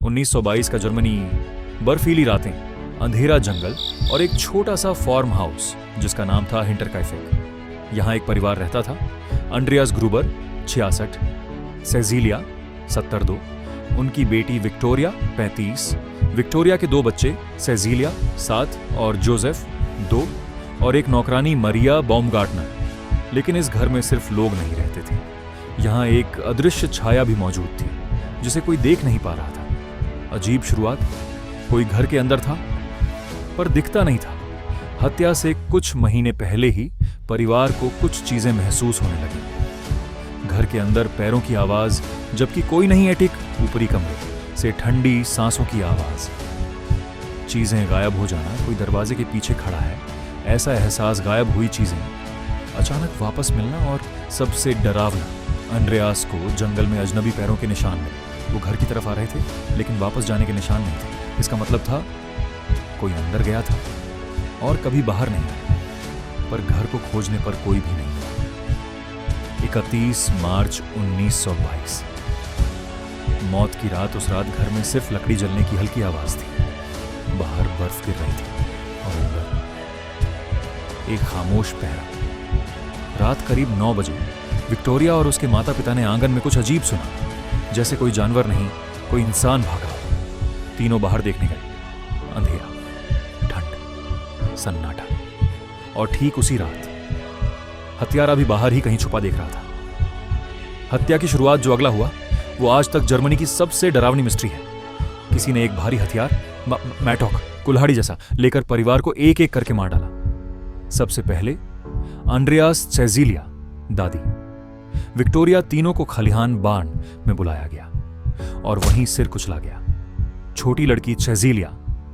1922 का जर्मनी, बर्फीली रातें, अंधेरा जंगल और एक छोटा सा फार्म हाउस जिसका नाम था हिंटरकाइफेक। यहाँ एक परिवार रहता था। अंड्रियास ग्रूबर 66, सेजिलिया 72, उनकी बेटी विक्टोरिया 35, विक्टोरिया के 2 बच्चे सेजिलिया 7 और जोसेफ 2 और एक नौकरानी मरिया बाउमगार्टनर। लेकिन इस घर में सिर्फ लोग नहीं रहते थे। यहाँ एक अदृश्य छाया भी मौजूद थी जिसे कोई देख नहीं पा रहा था। अजीब शुरुआत। कोई घर के अंदर था पर दिखता नहीं था। हत्या से कुछ महीने पहले ही परिवार को कुछ चीजें महसूस होने लगी। घर के अंदर पैरों की आवाज, जबकि कोई नहीं है ठीक ऊपरी कमरे से ठंडी सांसों की आवाज। चीजें गायब हो जाना, कोई दरवाजे के पीछे खड़ा है, ऐसा एहसास, गायब हुई चीजें अचानक वापस मिलना और सबसे डरावना, अंड्रियास को जंगल में अजनबी पैरों के निशान मिले। वो घर की तरफ आ रहे थे लेकिन वापस जाने के निशान नहीं थे। इसका मतलब था कोई अंदर गया था और कभी बाहर नहीं आया। पर घर को खोजने पर कोई भी नहीं मिला। 31 मार्च 1922, मौत की रात। उस रात घर में सिर्फ लकड़ी जलने की हल्की आवाज थी। बाहर बर्फ गिर रही थी और अंदर एक खामोश पहरा। रात करीब 9 बजे विक्टोरिया और उसके माता पिता ने आंगन में कुछ अजीब सुना, जैसे कोई जानवर नहीं, कोई इंसान भागा। तीनों बाहर देखने गए। अंधेरा, ठंड, सन्नाटा। और ठीक उसी रात हत्यारा भी बाहर ही कहीं छुपा देख रहा था। हत्या की शुरुआत जो अगला हुआ वो आज तक जर्मनी की सबसे डरावनी मिस्ट्री है। किसी ने एक भारी हथियार, मैटॉक, कुल्हाड़ी जैसा, लेकर परिवार को एक एक करके मार डाला। सबसे पहले अंड्रियास, सेजिलिया, दादी, विक्टोरिया, तीनों को खलिहान बार्न में बुलाया गया और वहीं सिर कुचला गया। छोटी लड़की सेजिलिया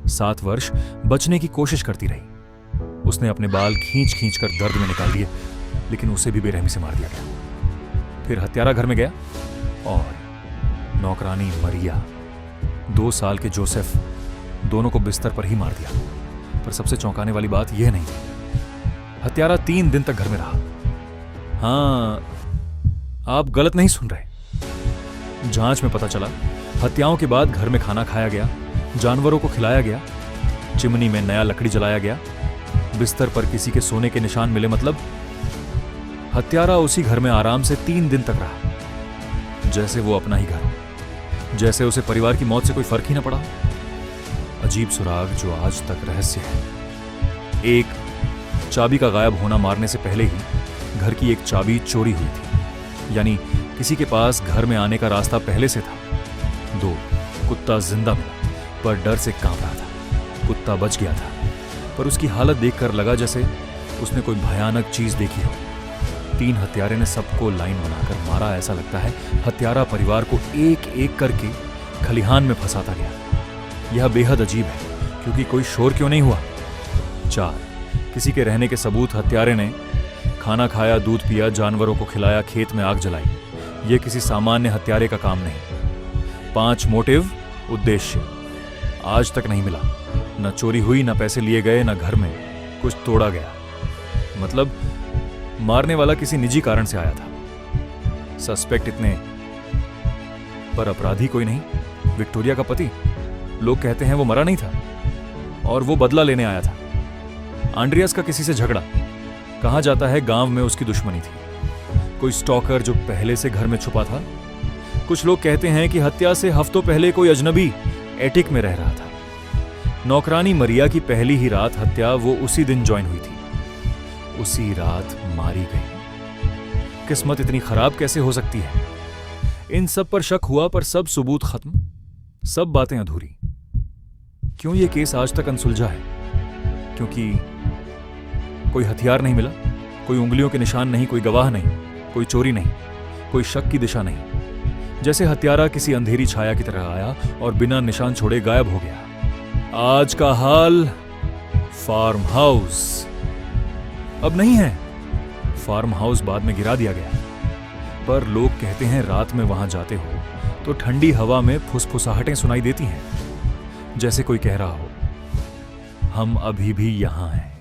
7 वर्ष बचने की कोशिश करती रही। उसने अपने बाल खींच खींच कर दर्द में निकाल दिए, लेकिन उसे भी बेरहमी से मार दिया गया। फिर हत्यारा घर में गया और नौकरानी मरिया, 2 साल के जोसेफ, दोनों को बिस्तर पर ही मार दिया। पर सबसे चौंकाने वाली बात यह नहीं थी। हत्यारा 3 दिन तक घर में रहा। हाँ, आप गलत नहीं सुन रहे। जांच में पता चला हत्याओं के बाद घर में खाना खाया गया, जानवरों को खिलाया गया, चिमनी में नया लकड़ी जलाया गया, बिस्तर पर किसी के सोने के निशान मिले। मतलब हत्यारा उसी घर में आराम से 3 दिन तक रहा, जैसे वो अपना ही घर हो, जैसे उसे परिवार की मौत से कोई फर्क ही न पड़ा। अजीब सुराग जो आज तक रहस्य है। एक, चाबी का गायब होना। मारने से पहले ही घर की एक चाबी चोरी हुई थी, यानी किसी के पास घर में आने का रास्ता पहले से था। 2, कुत्ता जिंदा मिला पर डर से कांप रहा था। कुत्ता बच गया था पर उसकी हालत देखकर लगा जैसे उसने कोई भयानक चीज देखी हो। 3, हत्यारे ने सबको लाइन बनाकर मारा। ऐसा लगता है हत्यारा परिवार को एक एक करके खलिहान में फंसाता गया। यह बेहद अजीब है क्योंकि कोई शोर क्यों नहीं हुआ। 4, किसी के रहने के सबूत। हत्यारे ने खाना खाया, दूध पिया, जानवरों को खिलाया, खेत में आग जलाई। यह किसी सामान्य हत्यारे का काम नहीं। 5, मोटिव, उद्देश्य। आज तक नहीं मिला। न चोरी हुई, न पैसे लिए गए, न घर में कुछ तोड़ा गया। मतलब मारने वाला किसी निजी कारण से आया था। सस्पेक्ट इतने, पर अपराधी कोई नहीं। विक्टोरिया का पति, लोग कहते हैं वो मरा नहीं था और वो बदला लेने आया था। अंड्रियास का किसी से झगड़ा, कहा जाता है गांव में उसकी दुश्मनी थी। कोई स्टॉकर जो पहले से घर में छुपा था। कुछ लोग कहते हैं कि हत्या से हफ्तों पहले कोई अजनबी एटिक में रह रहा था। नौकरानी मरिया की पहली ही रात हत्या वो उसी दिन ज्वाइन हुई थी। उसी रात मारी गई। किस्मत इतनी खराब कैसे हो सकती है? इन सब पर शक हुआ पर सब सबूत खत्म, सब बातें अधूरी। क्यों ये केस आज तक अनसुलझा है? क्योंकि कोई हथियार नहीं मिला, कोई उंगलियों के निशान नहीं, कोई गवाह नहीं, कोई चोरी नहीं, कोई शक की दिशा नहीं। जैसे हत्यारा किसी अंधेरी छाया की तरह आया और बिना निशान छोड़े गायब हो गया। आज का हाल फार्म हाउस अब नहीं है। फार्म हाउस बाद में गिरा दिया गया, पर लोग कहते हैं रात में वहां जाते हो तो ठंडी हवा में फुसफुसाहटें सुनाई देती हैं, जैसे कोई कह रहा हो हम अभी भी यहां हैं।